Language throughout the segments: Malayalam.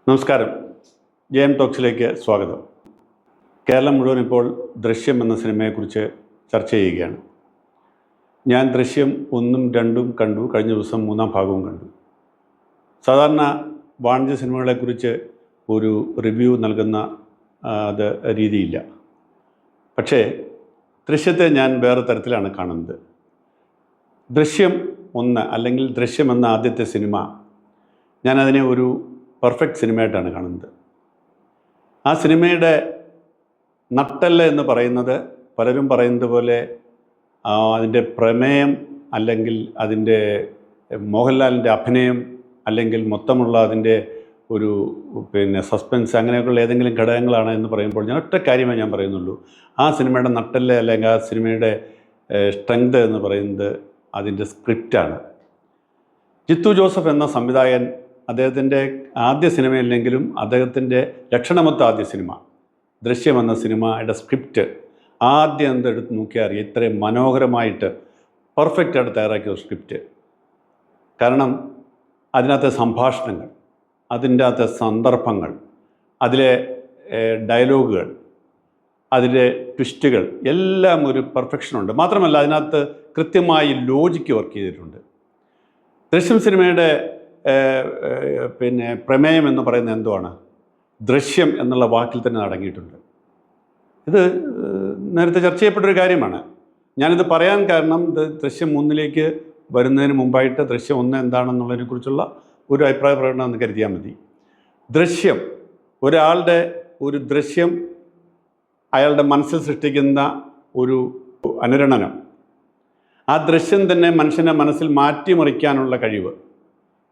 നമസ്കാരം. ജയം ടോക്സിലേക്ക് സ്വാഗതം. കേരളം മുഴുവൻ ഇപ്പോൾ ദൃശ്യം എന്ന സിനിമയെക്കുറിച്ച് ചർച്ച ചെയ്യുകയാണ്. ഞാൻ ദൃശ്യം 1ഉം 2ഉം കണ്ടു. കഴിഞ്ഞ ദിവസം 3ആം ഭാഗവും കണ്ടു. സാധാരണ വാണിജ്യ സിനിമകളെക്കുറിച്ച് ഒരു റിവ്യൂ നൽകുന്ന അത് രീതിയില്ല. പക്ഷേ ദൃശ്യത്തെ ഞാൻ വേറെ തരത്തിലാണ് കാണുന്നത്. ദൃശ്യം 1 അല്ലെങ്കിൽ ദൃശ്യം എന്ന ആദ്യത്തെ സിനിമ ഞാനതിനെ ഒരു പെർഫെക്റ്റ് സിനിമയായിട്ടാണ് കാണുന്നത്. ആ സിനിമയുടെ നട്ടെല്ല് എന്ന് പറയുന്നത് പലരും പറയുന്നത് പോലെ അതിൻ്റെ പ്രമേയം, അല്ലെങ്കിൽ അതിൻ്റെ മോഹൻലാലിൻ്റെ അഭിനയം, അല്ലെങ്കിൽ മൊത്തമുള്ള അതിൻ്റെ ഒരു സസ്പെൻസ്, അങ്ങനെയൊക്കെയുള്ള ഏതെങ്കിലും ഘടകങ്ങളാണ് എന്ന് പറയുമ്പോൾ ഞാൻ ഒറ്റ കാര്യമേ ഞാൻ പറയുന്നുള്ളൂ. ആ സിനിമയുടെ നട്ടെല്ല് അല്ലെങ്കിൽ ആ സിനിമയുടെ സ്ട്രെങ്ത് എന്ന് പറയുന്നത് അതിൻ്റെ സ്ക്രിപ്റ്റാണ്. ജിത്തു ജോസഫ് എന്ന സംവിധായകൻ, അദ്ദേഹത്തിൻ്റെ ആദ്യ സിനിമയില്ലെങ്കിലും അദ്ദേഹത്തിൻ്റെ ലക്ഷണമൊത്ത ആദ്യ സിനിമ ദൃശ്യം എന്ന സിനിമയുടെ സ്ക്രിപ്റ്റ് ആദ്യം എന്തെടുത്ത് നോക്കിയാൽ അറിയാം ഇത്രയും മനോഹരമായിട്ട് പെർഫെക്റ്റായിട്ട് തയ്യാറാക്കിയ ഒരു സ്ക്രിപ്റ്റ്. കാരണം അതിനകത്തെ സംഭാഷണങ്ങൾ, അതിൻ്റെ അകത്തെ സന്ദർഭങ്ങൾ, അതിലെ ഡയലോഗുകൾ, അതിലെ ട്വിസ്റ്റുകൾ എല്ലാം ഒരു പെർഫെക്ഷനുണ്ട്. മാത്രമല്ല അതിനകത്ത് കൃത്യമായി ലോജിക്ക് വർക്ക് ചെയ്തിട്ടുണ്ട്. ദൃശ്യം സിനിമയുടെ പ്രമേയം എന്ന് പറയുന്നത് എന്തുവാണ്? ദൃശ്യം എന്നുള്ള വാക്കിൽ തന്നെ അടങ്ങിയിട്ടുണ്ട്. ഇത് നേരത്തെ ചർച്ച ചെയ്യപ്പെട്ടൊരു കാര്യമാണ്. ഞാനിത് പറയാൻ കാരണം ദൃശ്യം 1ലേക്ക് വരുന്നതിന് മുമ്പായിട്ട് ദൃശ്യം 1 എന്താണെന്നുള്ളതിനെക്കുറിച്ചുള്ള ഒരു അഭിപ്രായ പ്രകടനം എന്ന് കരുതിയാൽ മതി. ദൃശ്യം, ഒരാളുടെ ഒരു ദൃശ്യം അയാളുടെ മനസ്സിൽ സൃഷ്ടിക്കുന്ന ഒരു അനുരണനം, ആ ദൃശ്യം തന്നെ മനുഷ്യനെ മനസ്സിൽ മാറ്റിമറിക്കാനുള്ള കഴിവ്.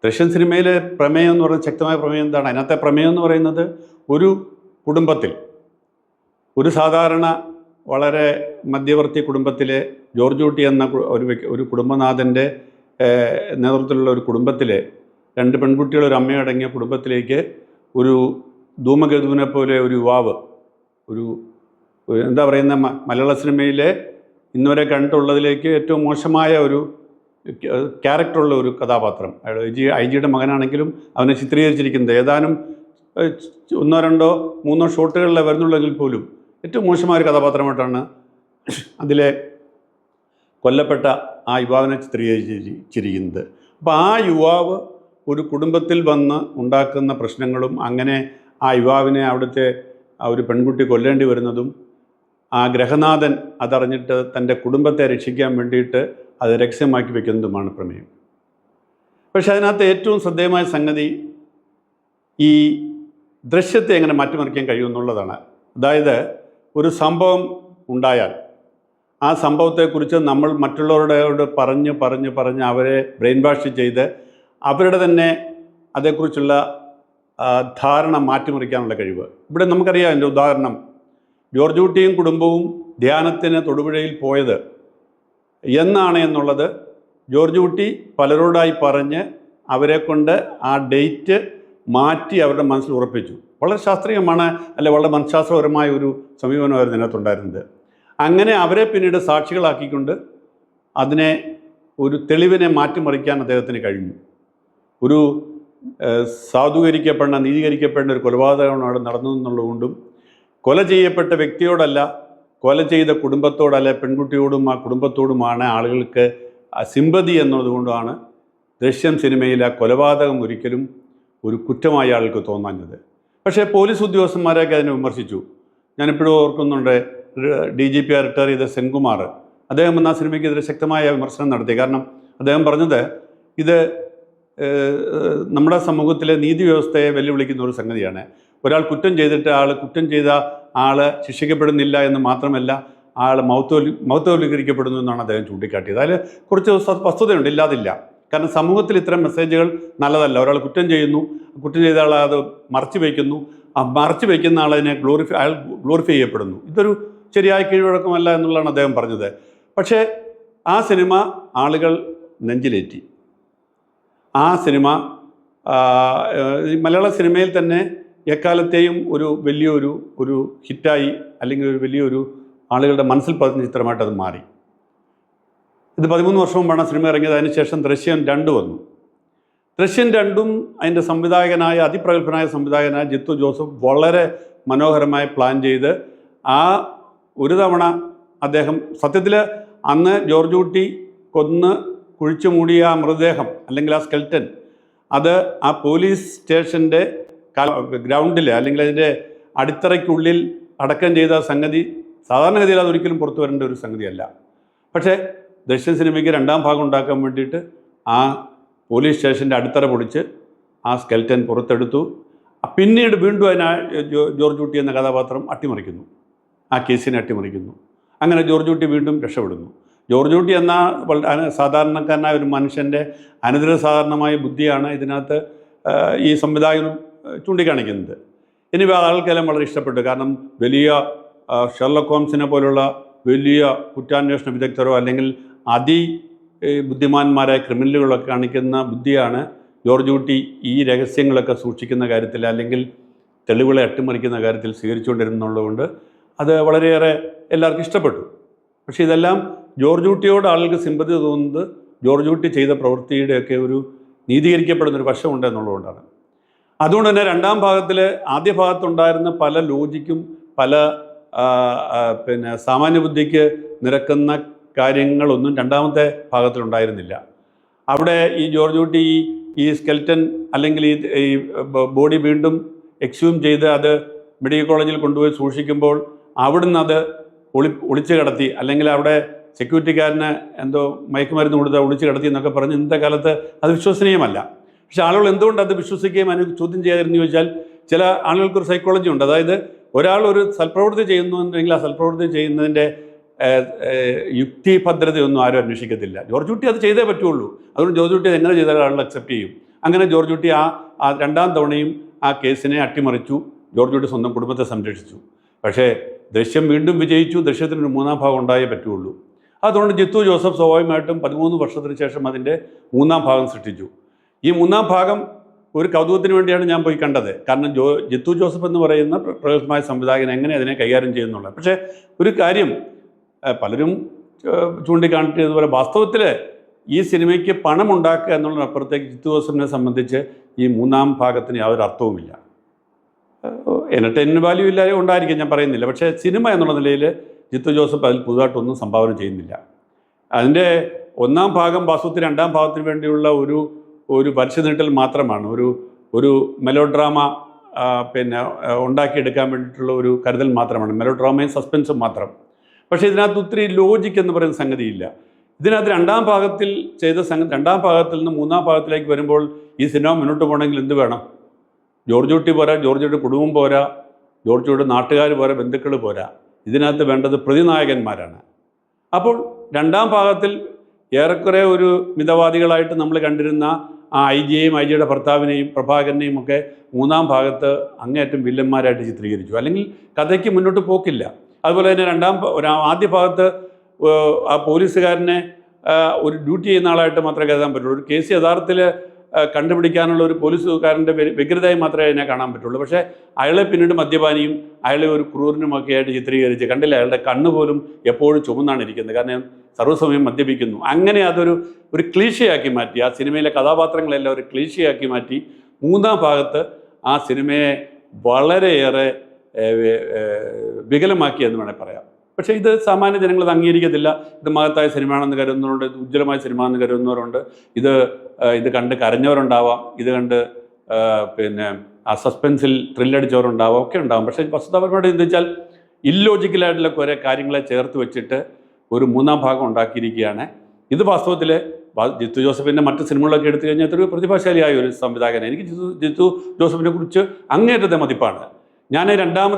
ദൃശ്യം സിനിമയിലെ പ്രമേയം എന്ന് പറയുന്നത്, ശക്തമായ പ്രമേയം എന്താണ്? അതിനകത്തെ പ്രമേയം എന്ന് പറയുന്നത് ഒരു കുടുംബത്തിൽ, ഒരു സാധാരണ വളരെ മധ്യവർത്തി കുടുംബത്തിലെ ജോർജ് കുട്ടി എന്ന ഒരു കുടുംബനാഥൻ്റെ നേതൃത്വത്തിലുള്ള ഒരു കുടുംബത്തിലെ 2 പെൺകുട്ടികൾ ഒരു അമ്മയടങ്ങിയ കുടുംബത്തിലേക്ക് ഒരു ധൂമകേതുവിനെ പോലെ ഒരു യുവാവ്, ഒരു എന്താ പറയുന്ന മലയാള സിനിമയിലെ ഇന്നുവരെ കണ്ടിട്ടുള്ളതിലേക്ക് ഏറ്റവും മോശമായ ഒരു ക്യാരക്ടറുള്ള ഒരു കഥാപാത്രം. ഐ ജിയുടെ മകനാണെങ്കിലും അവനെ ചിത്രീകരിച്ചിരിക്കുന്നത് ഏതാനും 1, 2, 3 ഷോട്ടുകളിലെ വരുന്നുള്ളെങ്കിൽ പോലും ഏറ്റവും മോശമായ ഒരു കഥാപാത്രമായിട്ടാണ് അതിലെ കൊല്ലപ്പെട്ട ആ യുവാവിനെ ചിത്രീകരിച്ചിരിക്കുന്നത്. അപ്പോൾ ആ യുവാവ് ഒരു കുടുംബത്തിൽ വന്ന് ഉണ്ടാക്കുന്ന പ്രശ്നങ്ങളും, അങ്ങനെ ആ യുവാവിനെ അവിടുത്തെ ആ ഒരു പെൺകുട്ടി കൊല്ലേണ്ടി വരുന്നതും, ആ ഗ്രഹനാഥൻ അതറിഞ്ഞിട്ട് തൻ്റെ കുടുംബത്തെ രക്ഷിക്കാൻ വേണ്ടിയിട്ട് അത് രഹസ്യമാക്കി വയ്ക്കുന്നതുമാണ് പ്രമേയം. പക്ഷെ അതിനകത്ത് ഏറ്റവും ശ്രദ്ധേയമായ സംഗതി ഈ ദൃശ്യത്തെ എങ്ങനെ മാറ്റിമറിക്കാൻ കഴിയുമെന്നുള്ളതാണ്. അതായത് ഒരു സംഭവം ഉണ്ടായാൽ ആ സംഭവത്തെക്കുറിച്ച് നമ്മൾ മറ്റുള്ളവരോട് പറഞ്ഞ് അവരെ ബ്രെയിൻ വാഷ് ചെയ്ത് അവരുടെ തന്നെ അതേക്കുറിച്ചുള്ള ധാരണ മാറ്റിമറിക്കാനുള്ള കഴിവ്. ഇവിടെ നമുക്കറിയാം. എൻ്റെ ഉദാഹരണം, ജോർജ് കുട്ടിയും കുടുംബവും ധ്യാനത്തിന് തൊടുപുഴയിൽ പോയത് എന്നാണ് എന്നുള്ളത് ജോർജ് കുട്ടി പലരോടായി പറഞ്ഞ് അവരെ കൊണ്ട് ആ ഡേറ്റ് മാറ്റി അവരുടെ മനസ്സിൽ ഉറപ്പിച്ചു. വളരെ ശാസ്ത്രീയമാണ്, അല്ലെ വളരെ മനഃശാസ്ത്രപരമായ ഒരു സമീപനമായിരുന്നു ഇതിനകത്തുണ്ടായിരുന്നത്. അങ്ങനെ അവരെ പിന്നീട് സാക്ഷികളാക്കിക്കൊണ്ട് അതിനെ ഒരു തെളിവിനെ മാറ്റിമറിക്കാൻ അദ്ദേഹത്തിന് കഴിഞ്ഞു. ഒരു സാധൂകരിക്കപ്പെടുന്ന, നീതീകരിക്കപ്പെടുന്ന ഒരു കൊലപാതകമാണ് അവിടെ നടന്നതെന്നുള്ളതുകൊണ്ടും, കൊല ചെയ്യപ്പെട്ട വ്യക്തിയോടല്ല, കൊല ചെയ്ത കുടുംബത്തോടല്ല, പെൺകുട്ടിയോടും ആ കുടുംബത്തോടുമാണ് ആളുകൾക്ക് സിമ്പതി എന്നതുകൊണ്ടാണ് ദൃശ്യം സിനിമയിൽ ആ കൊലപാതകം ഒരിക്കലും ഒരു കുറ്റമായി ആൾക്ക് തോന്നാഞ്ഞത്. പക്ഷേ പോലീസ് ഉദ്യോഗസ്ഥന്മാരൊക്കെ അതിനെ വിമർശിച്ചു. ഞാനിപ്പോഴും ഓർക്കുന്നുണ്ട്, DGP റിട്ടയർ ചെയ്ത സെൻകുമാർ, അദ്ദേഹം ആ സിനിമയ്ക്കെതിരെ ശക്തമായ വിമർശനം നടത്തി. കാരണം അദ്ദേഹം പറഞ്ഞത് ഇത് നമ്മുടെ സമൂഹത്തിലെ നീതി വ്യവസ്ഥയെ വെല്ലുവിളിക്കുന്ന ഒരു സംഗതിയാണ്. ഒരാൾ കുറ്റം ചെയ്തിട്ട് കുറ്റം ചെയ്ത ആൾ ശിക്ഷിക്കപ്പെടുന്നില്ല എന്ന് മാത്രമല്ല, ആൾ മൗത്വവൽക്കരിക്കപ്പെടുന്നു എന്നാണ് അദ്ദേഹം ചൂണ്ടിക്കാട്ടിയത്. അതിൽ കുറച്ച് വസ്തുതയുണ്ട്, ഇല്ലാതില്ല. കാരണം സമൂഹത്തിൽ ഇത്തരം മെസ്സേജുകൾ നല്ലതല്ല. ഒരാൾ കുറ്റം ചെയ്യുന്നു, കുറ്റം ചെയ്ത ആൾ അത് മറച്ചു വയ്ക്കുന്നു, ആ മറച്ചു വയ്ക്കുന്ന ആളതിനെ ഗ്ലോറിഫൈ ചെയ്യപ്പെടുന്നു. ഇതൊരു ശരിയായ കീഴ്വഴക്കമല്ല എന്നുള്ളതാണ് അദ്ദേഹം പറഞ്ഞത്. പക്ഷേ ആ സിനിമ ആളുകൾ നെഞ്ചിലേറ്റി. ആ സിനിമ മലയാള സിനിമയിൽ തന്നെ എക്കാലത്തെയും വലിയൊരു ഹിറ്റായി, അല്ലെങ്കിൽ ഒരു വലിയൊരു ആളുകളുടെ മനസ്സിൽ പതിഞ്ഞ ചിത്രമായിട്ട് അത് മാറി. ഇത് 13 വർഷം മുമ്പാണ് സിനിമ ഇറങ്ങിയത്. അതിനുശേഷം ദൃശ്യം 2 വന്നു. ദൃശ്യം രണ്ടും അതിൻ്റെ സംവിധായകനായ അതിപ്രഗത്ഭനായ സംവിധായകനായ ജിത്തു ജോസഫ് വളരെ മനോഹരമായി പ്ലാൻ ചെയ്ത് ആ ഒരു തവണ അദ്ദേഹം സത്യത്തിൽ അന്ന് ജോർജ് കുട്ടി കൊന്ന് കുഴിച്ചു മൂടിയ ആ മൃതദേഹം അല്ലെങ്കിൽ ആ സ്കെൽറ്റൻ അത് ആ പോലീസ് സ്റ്റേഷൻ്റെ ഗ്രൗണ്ടിൽ അല്ലെങ്കിൽ അതിൻ്റെ അടിത്തറയ്ക്കുള്ളിൽ അടക്കം ചെയ്ത സംഗതി സാധാരണഗതിയിൽ അതൊരിക്കലും പുറത്തു വരേണ്ട ഒരു സംഗതിയല്ല. പക്ഷേ ദൃശ്യം സിനിമയ്ക്ക് രണ്ടാം ഭാഗം ഉണ്ടാക്കാൻ വേണ്ടിയിട്ട് ആ പോലീസ് സ്റ്റേഷൻ്റെ അടിത്തറ പൊളിച്ച് ആ സ്കെൽറ്റൻ പുറത്തെടുത്തു. പിന്നീട് വീണ്ടും ജോർജ് കുട്ടി എന്ന കഥാപാത്രം അട്ടിമറിക്കുന്നു, ആ കേസിനെ അട്ടിമറിക്കുന്നു. അങ്ങനെ ജോർജ് കുട്ടി വീണ്ടും രക്ഷപ്പെടുന്നു. ജോർജ് കുട്ടി എന്ന സാധാരണക്കാരനായ ഒരു മനുഷ്യൻ്റെ അനന്തര സാധാരണമായ ബുദ്ധിയാണ് ഇതിനകത്ത് ഈ സംവിധായകൻ ചൂണ്ടിക്കാണിക്കുന്നത്. ഇനി ആൾക്കെല്ലാം വളരെ ഇഷ്ടപ്പെട്ടു. കാരണം വലിയ ഷെർലക് ഹോംസിനെ പോലുള്ള വലിയ കുറ്റാന്വേഷണ വിദഗ്ധരോ അല്ലെങ്കിൽ ബുദ്ധിമാന്മാരായ ക്രിമിനലുകളൊക്കെ കാണിക്കുന്ന ബുദ്ധിയാണ് ജോർജ് കുട്ടി ഈ രഹസ്യങ്ങളൊക്കെ സൂക്ഷിക്കുന്ന കാര്യത്തിൽ അല്ലെങ്കിൽ തെളിവുകളെ അട്ടിമറിക്കുന്ന കാര്യത്തിൽ സ്വീകരിച്ചുകൊണ്ടിരുന്നുള്ളതുകൊണ്ട് അത് വളരെയേറെ എല്ലാവർക്കും ഇഷ്ടപ്പെട്ടു. പക്ഷേ ഇതെല്ലാം ജോർജ് കുട്ടിയോട് ആളുകൾക്ക് സിമ്പതി തോന്നുന്നത് ജോർജ് കുട്ടി ചെയ്ത പ്രവൃത്തിയുടെയൊക്കെ ഒരു നീതീകരിക്കപ്പെടുന്നൊരു വശമുണ്ട് എന്നുള്ളതുകൊണ്ടാണ്. അതുകൊണ്ട് തന്നെ രണ്ടാം ഭാഗത്തിൽ ആദ്യ ഭാഗത്തുണ്ടായിരുന്ന പല ലോജിക്കും പല സാമാന്യ ബുദ്ധിക്ക് നിരക്കുന്ന കാര്യങ്ങളൊന്നും രണ്ടാമത്തെ ഭാഗത്തിലുണ്ടായിരുന്നില്ല. അവിടെ ഈ ജോർജ് കുട്ടി ഈ സ്കെൽറ്റൻ അല്ലെങ്കിൽ ഈ ബോഡി വീണ്ടും എക്സ്ഹ്യൂം ചെയ്ത് അത് മെഡിക്കൽ കോളേജിൽ കൊണ്ടുപോയി സൂക്ഷിക്കുമ്പോൾ അവിടുന്ന് അത് ഒളിച്ചു കിടത്തി അല്ലെങ്കിൽ അവിടെ സെക്യൂരിറ്റിക്കാരന് എന്തോ മയക്കുമരുന്ന് കൊടുത്ത് ഒളിച്ചു കിടത്തി എന്നൊക്കെ പറഞ്ഞ് ഇന്നത്തെ കാലത്ത് അത് വിശ്വസനീയമല്ല. പക്ഷെ ആളുകൾ എന്തുകൊണ്ട് അത് വിശ്വസിക്കുകയും അതിന് ചോദ്യം ചെയ്യാതിരുന്നു ചോദിച്ചാൽ ചില ആളുകൾക്കൊരു സൈക്കോളജി ഉണ്ട്. അതായത് ഒരാൾ ഒരു സൽപ്രവൃത്തി ചെയ്യുന്നുണ്ടെങ്കിൽ ആ സൽപ്രവൃത്തി ചെയ്യുന്നതിൻ്റെ യുക്തിഭദ്രതയൊന്നും ആരും അന്വേഷിക്കത്തില്ല. ജോർജ് കുട്ടി അത് ചെയ്തേ പറ്റുള്ളൂ. അതുകൊണ്ട് ജോർജ് കുട്ടി എങ്ങനെ ചെയ്താൽ ആളുകൾ അക്സെപ്റ്റ് ചെയ്യും. അങ്ങനെ ജോർജ് കുട്ടി ആ രണ്ടാം തവണയും ആ കേസിനെ അട്ടിമറിച്ചു. ജോർജ് കുട്ടി സ്വന്തം കുടുംബത്തെ സംരക്ഷിച്ചു. പക്ഷേ ദൃശ്യം വീണ്ടും വിജയിച്ചു. ദൃശ്യത്തിനൊരു മൂന്നാം ഭാഗം ഉണ്ടായേ പറ്റുള്ളൂ. അതുകൊണ്ട് ജിത്തു ജോസഫ് സ്വാഭാവികമായിട്ടും 13 വർഷത്തിന് ശേഷം അതിൻ്റെ മൂന്നാം ഭാഗം സൃഷ്ടിച്ചു. ഈ മൂന്നാം ഭാഗം ഒരു കൗതുകത്തിന് വേണ്ടിയാണ് ഞാൻ പോയി കണ്ടത്. കാരണം ജിത്തു ജോസഫ് എന്ന് പറയുന്ന പ്രഗത്ഭമായ സംവിധായകൻ എങ്ങനെ അതിനെ കൈകാര്യം ചെയ്യുന്നുള്ളത്. പക്ഷേ ഒരു കാര്യം പലരും ചൂണ്ടിക്കാണിച്ചതുപോലെ വാസ്തവത്തിൽ ഈ സിനിമയ്ക്ക് പണം ഉണ്ടാക്കുക എന്നുള്ളതിനപ്പുറത്തേക്ക് ജിത്തു ജോസഫിനെ സംബന്ധിച്ച് ഈ മൂന്നാം ഭാഗത്തിന് യാതൊരു അർത്ഥവുമില്ല. എൻ്റർടൈൻമെൻറ്റ് വാല്യൂ ഇല്ലാതെ ഉണ്ടായിരിക്കും, ഞാൻ പറയുന്നില്ല. പക്ഷേ സിനിമ എന്നുള്ള നിലയിൽ ജിത്തു ജോസഫ് അതിൽ പുതുതായിട്ടൊന്നും സംഭാവന ചെയ്യുന്നില്ല. അതിൻ്റെ ഒന്നാം ഭാഗം വാസ്തവത്തിൽ രണ്ടാം ഭാഗത്തിന് വേണ്ടിയുള്ള ഒരു വലിച്ചുനീട്ടൽ മാത്രമാണ്. ഒരു മെലോഡ്രാമ ഉണ്ടാക്കിയെടുക്കാൻ വേണ്ടിയിട്ടുള്ള ഒരു കരുതൽ മാത്രമാണ്. മെലോഡ്രാമയും സസ്പെൻസും മാത്രം. പക്ഷേ ഇതിനകത്ത് ഒത്തിരി ലോജിക്ക് എന്ന് പറയുന്ന സംഗതിയില്ല. ഇതിനകത്ത് രണ്ടാം ഭാഗത്തിൽ ചെയ്ത രണ്ടാം ഭാഗത്തിൽ നിന്ന് മൂന്നാം ഭാഗത്തിലേക്ക് വരുമ്പോൾ ഈ സിനിമ മുന്നോട്ട് പോകണമെങ്കിൽ എന്ത് വേണം? ജോർജ് കുട്ടി പോരാ, ജോർജ് കുട്ടി കുടുംബം പോരാ, ജോർജ് കുട്ടി നാട്ടുകാർ പോരാ, ബന്ധുക്കൾ പോരാ. ഇതിനകത്ത് വേണ്ടത് പ്രതിനായകന്മാരാണ്. അപ്പോൾ രണ്ടാം ഭാഗത്തിൽ ഏറെക്കുറെ ഒരു മിതവാദികളായിട്ട് നമ്മൾ കണ്ടിരുന്ന ആ ഐ ജിയെയും ഐ ജിയുടെ ഭർത്താവിനെയും പ്രഭാകരനെയും ഒക്കെ മൂന്നാം ഭാഗത്ത് അങ്ങേയറ്റം വില്ലന്മാരായിട്ട് ചിത്രീകരിച്ചു. അല്ലെങ്കിൽ കഥയ്ക്ക് മുന്നോട്ട് പോക്കില്ല. അതുപോലെ തന്നെ ആദ്യ ഭാഗത്ത് ആ പോലീസുകാരനെ ഒരു ഡ്യൂട്ടി ചെയ്യുന്ന ആളായിട്ട് മാത്രമേ കരുതാൻ പറ്റുള്ളൂ. ഒരു കേസ് യഥാർത്ഥത്തിൽ കണ്ടുപിടിക്കാനുള്ള ഒരു പോലീസുകാരൻ്റെ വ്യഗ്രതയായി മാത്രമേ അതിനെ കാണാൻ പറ്റുള്ളൂ. പക്ഷേ അയാളെ പിന്നീട് മദ്യപാനിയും അയാളെ ഒരു ക്രൂരനുമൊക്കെ ആയിട്ട് ചിത്രീകരിച്ച് കണ്ടില്ല. അയാളുടെ കണ്ണ് പോലും എപ്പോഴും ചുമന്നാണ് ഇരിക്കുന്നത്. കാരണം സർവ്വസമയം മദ്യപിക്കുന്നു. അങ്ങനെ ഒരു ക്ലീശയാക്കി മാറ്റി. ആ സിനിമയിലെ കഥാപാത്രങ്ങളെല്ലാം ഒരു ക്ലീശയാക്കി മാറ്റി മൂന്നാം ഭാഗത്ത് ആ സിനിമയെ വളരെയേറെ വികലമാക്കി എന്ന് വേണേൽ പറയാം. പക്ഷേ ഇത് സാമാന്യ ജനങ്ങളത് അംഗീകരിക്കത്തില്ല. ഇത് മഹത്തായ സിനിമയാണെന്ന് കരുതുന്നവരുണ്ട്, ഇത് ഉജ്ജ്വലമായ സിനിമ എന്ന് കരുതുന്നവരുണ്ട്, ഇത് കണ്ട് കരഞ്ഞവരുണ്ടാവാം, ഇത് കണ്ട് ആ സസ്പെൻസിൽ ത്രില്ലടിച്ചവരുണ്ടാവാം, ഒക്കെ ഉണ്ടാവും. പക്ഷേ വസ്തുതാപരമായിട്ട് ചിന്തിച്ചാൽ ഇല്ലോജിക്കലായിട്ടുള്ള കുറേ കാര്യങ്ങളെ ചേർത്ത് വെച്ചിട്ട് ഒരു മൂന്നാം ഭാഗം ഉണ്ടാക്കിയിരിക്കുകയാണ്. ഇത് വാസ്തവത്തിൽ ജിത്തു ജോസഫിൻ്റെ മറ്റ് സിനിമകളൊക്കെ എടുത്തു കഴിഞ്ഞാൽ അതൊരു പ്രതിഭാശാലിയായ ഒരു സംവിധായകനാണ്. എനിക്ക് ജിത്തു ജോസഫിനെ കുറിച്ച് അങ്ങേയറ്റത്തെ മതിപ്പാണ്. ഞാൻ രണ്ടാം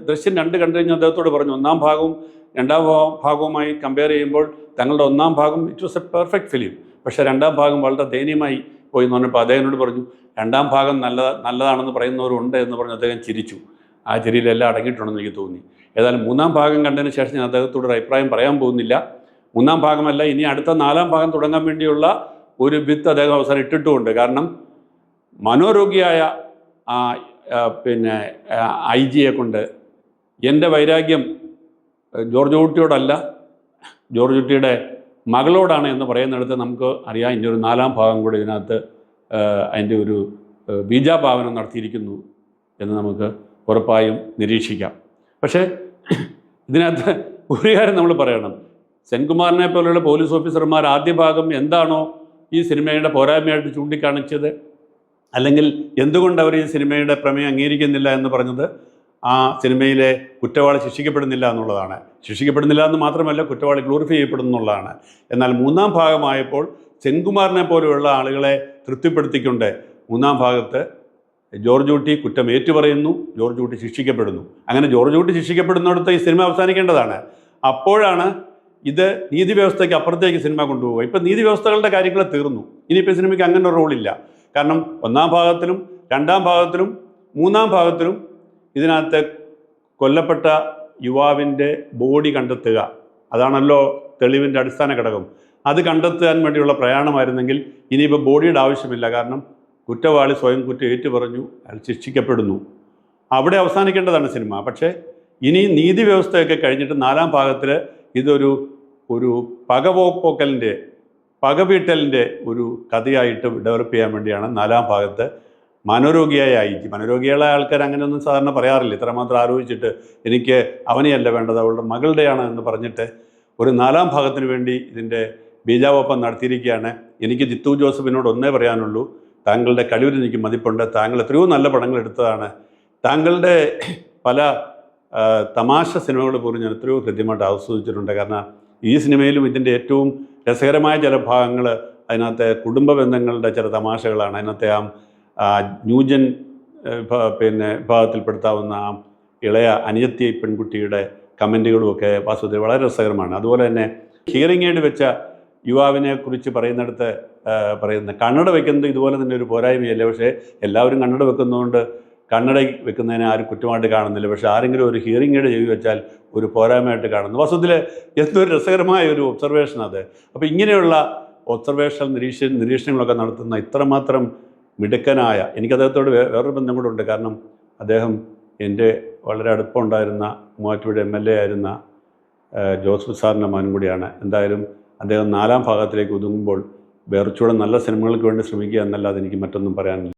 ദൃശ്യം 2 കണ്ടു കഴിഞ്ഞാൽ അദ്ദേഹത്തോട് പറഞ്ഞു, ഒന്നാം ഭാഗവും രണ്ടാം ഭാഗവുമായി കമ്പയർ ചെയ്യുമ്പോൾ തങ്ങളുടെ ഒന്നാം ഭാഗം it was A perfect film. പക്ഷേ രണ്ടാം ഭാഗം വളരെ ദയനീയമായി പോയി എന്ന് പറഞ്ഞപ്പോൾ അദ്ദേഹത്തിനോട് പറഞ്ഞു, രണ്ടാം ഭാഗം നല്ലതാണെന്ന് പറയുന്നവരുണ്ട് എന്ന് പറഞ്ഞ് അദ്ദേഹം ചിരിച്ചു. ആ ചിരിയിലെല്ലാം അടങ്ങിയിട്ടുണ്ടെന്ന് എനിക്ക് തോന്നി. ഏതായാലും മൂന്നാം ഭാഗം കണ്ടതിന് ശേഷം ഞാൻ അദ്ദേഹത്തോട് ഒരു അഭിപ്രായം പറയാൻ പോകുന്നില്ല. മൂന്നാം ഭാഗമല്ല, ഇനി അടുത്ത 4ാം ഭാഗം തുടങ്ങാൻ വേണ്ടിയുള്ള ഒരു വിത്ത് അദ്ദേഹം അവസാനം ഇട്ടിട്ടുമുണ്ട്. കാരണം മനോരോഗിയായ ഐ ജിയെ കൊണ്ട് എൻ്റെ വൈരാഗ്യം ജോർജ് കുട്ടിയോടല്ല, ജോർജ് കുട്ടിയുടെ മകളോടാണ് എന്ന് പറയുന്നിടത്ത് നമുക്ക് അറിയാം ഇനി ഒരു 4-ാം ഭാഗം കൂടി ഇതിനകത്ത് അതിൻ്റെ ഒരു ബീജാപാവനം നടത്തിയിരിക്കുന്നു എന്ന് നമുക്ക് ഉറപ്പായും നിരീക്ഷിക്കാം. പക്ഷേ ഇതിനകത്ത് ഒരു കാര്യം നമ്മൾ പറയണം, സെൻകുമാറിനെ പോലെയുള്ള പോലീസ് ഓഫീസർമാർ ആദ്യ ഭാഗം എന്താണോ ഈ സിനിമയുടെ പോരായ്മയായിട്ട് ചൂണ്ടിക്കാണിച്ചത്, അല്ലെങ്കിൽ എന്തുകൊണ്ട് അവർ ഈ സിനിമയുടെ പ്രമേയം അംഗീകരിക്കുന്നില്ല എന്ന് പറഞ്ഞത്, ആ സിനിമയിലെ കുറ്റവാളി ശിക്ഷിക്കപ്പെടുന്നില്ല എന്നുള്ളതാണ്. ശിക്ഷിക്കപ്പെടുന്നില്ല എന്ന് മാത്രമല്ല, കുറ്റവാളി ഗ്ലോറിഫൈ ചെയ്യപ്പെടുന്നു എന്നുള്ളതാണ്. എന്നാൽ 3-ാം ഭാഗമായപ്പോൾ സെൻകുമാറിനെ പോലെയുള്ള ആളുകളെ തൃപ്തിപ്പെടുത്തിക്കൊണ്ട് 3-ാം ഭാഗത്ത് ജോർജ് കുട്ടി കുറ്റം ഏറ്റുപറയുന്നു, ജോർജ് കുട്ടി ശിക്ഷിക്കപ്പെടുന്നു. അങ്ങനെ ജോർജ് കുട്ടി ശിക്ഷിക്കപ്പെടുന്നിടത്ത് ഈ സിനിമ അവസാനിക്കേണ്ടതാണ്. അപ്പോഴാണ് ഇത് നീതി വ്യവസ്ഥയ്ക്ക് അപ്പുറത്തേക്ക് സിനിമ കൊണ്ടുപോകുക. ഇപ്പം നീതി വ്യവസ്ഥകളുടെ കാര്യങ്ങൾ തീർന്നു. ഇനിയിപ്പോൾ സിനിമയ്ക്ക് അങ്ങനെ ഒരു റോളില്ല. കാരണം 1-ാം ഭാഗത്തിലും 2-ാം ഭാഗത്തിലും 3-ാം ഭാഗത്തിലും ഇതിനകത്ത് കൊല്ലപ്പെട്ട യുവാവിൻ്റെ ബോഡി കണ്ടെത്തുക, അതാണല്ലോ തെളിവിൻ്റെ അടിസ്ഥാന ഘടകം. അത് കണ്ടെത്താൻ വേണ്ടിയുള്ള പ്രയാണമായിരുന്നെങ്കിൽ ഇനിയിപ്പോൾ ബോഡിയുടെ ആവശ്യമില്ല. കാരണം കുറ്റവാളി സ്വയം കുറ്റം ഏറ്റുപറഞ്ഞു, അയാൾ ശിക്ഷിക്കപ്പെടുന്നു. അവിടെ അവസാനിക്കേണ്ടതാണ് സിനിമ. പക്ഷേ ഇനി നീതി വ്യവസ്ഥയൊക്കെ കഴിഞ്ഞിട്ട് 4-ാം ഭാഗത്തിൽ ഇതൊരു പകവീട്ടലിൻ്റെ ഒരു കഥയായിട്ട് ഡെവലപ്പ് ചെയ്യാൻ വേണ്ടിയാണ് 4-ാം ഭാഗത്ത് മനോരോഗിയായ IG. മനോരോഗികളായ ആൾക്കാർ അങ്ങനെയൊന്നും സാധാരണ പറയാറില്ല. ഇത്രമാത്രം ആലോചിച്ചിട്ട് എനിക്ക് അവനെയല്ല വേണ്ടത്, അവളുടെ മകളുടെയാണ് എന്ന് പറഞ്ഞിട്ട് ഒരു 4-ാം ഭാഗത്തിന് വേണ്ടി ഇതിൻ്റെ ബീജാവോപ്പം നടത്തിയിരിക്കുകയാണ്. എനിക്ക് ജിത്തു ജോസഫിനോട് ഒന്നേ പറയാനുള്ളൂ, താങ്കളുടെ കഴിവിൽ എനിക്ക് മതിപ്പുണ്ട്. താങ്കൾ എത്രയോ നല്ല പടങ്ങൾ എടുത്തതാണ്. താങ്കളുടെ പല തമാശ സിനിമകൾ പോലും ഞാൻ എത്രയോ കൃത്യമായിട്ട് ആസ്വദിച്ചിട്ടുണ്ട്. കാരണം ഈ സിനിമയിലും ഇതിൻ്റെ ഏറ്റവും രസകരമായ ചില ഭാഗങ്ങൾ അതിനകത്തെ കുടുംബ ബന്ധങ്ങളുടെ ചില തമാശകളാണ്. അതിനകത്തെ ന്യൂജൻ വിഭാഗത്തിൽപ്പെടുത്താവുന്ന ഇളയ അനിയത്തി പെൺകുട്ടിയുടെ കമൻറ്റുകളുമൊക്കെ വാസ്തവത്തിൽ വളരെ രസകരമാണ്. അതുപോലെ തന്നെ ഹിയറിംഗ് എയ്ഡ് വെച്ച യുവാവിനെ കുറിച്ച് പറയുന്നിടത്ത് കണ്ണട വെക്കുന്നത് ഇതുപോലെ തന്നെ ഒരു പോരായ്മയല്ല. പക്ഷേ എല്ലാവരും കണ്ണട വെക്കുന്നതുകൊണ്ട് കണ്ണട വെക്കുന്നതിനെ ആരും കുറ്റമായിട്ട് കാണുന്നില്ല. പക്ഷേ ആരെങ്കിലും ഒരു ഹിയറിംഗ് എയ്ഡ് ചെയ്തു വെച്ചാൽ ഒരു പോരായ്മയായിട്ട് കാണുന്നു. വാസ്തവത്തിൽ എന്തൊരു രസകരമായ ഒരു ഒബ്സർവേഷൻ അത്. അപ്പോൾ ഇങ്ങനെയുള്ള ഒബ്സർവേഷൻ നിരീക്ഷണങ്ങളൊക്കെ നടത്തുന്ന ഇത്രമാത്രം മിടുക്കനായ, എനിക്ക് അദ്ദേഹത്തോട് വേറൊരു ബന്ധം കൂടെ ഉണ്ട്. കാരണം അദ്ദേഹം എൻ്റെ വളരെ അടുപ്പമുണ്ടായിരുന്ന മൂവാറ്റുപുഴ MLA ആയിരുന്ന ജോസഫ് സാറിൻ്റെ മകൻ കൂടിയാണ്. എന്തായാലും അദ്ദേഹം 4-ാം ഭാഗത്തിലേക്ക് ഒതുങ്ങുമ്പോൾ വേർച്ചൂടെ നല്ല സിനിമകൾക്ക് വേണ്ടി ശ്രമിക്കുക എന്നല്ലാതെ എനിക്ക് മറ്റൊന്നും പറയാനില്ല.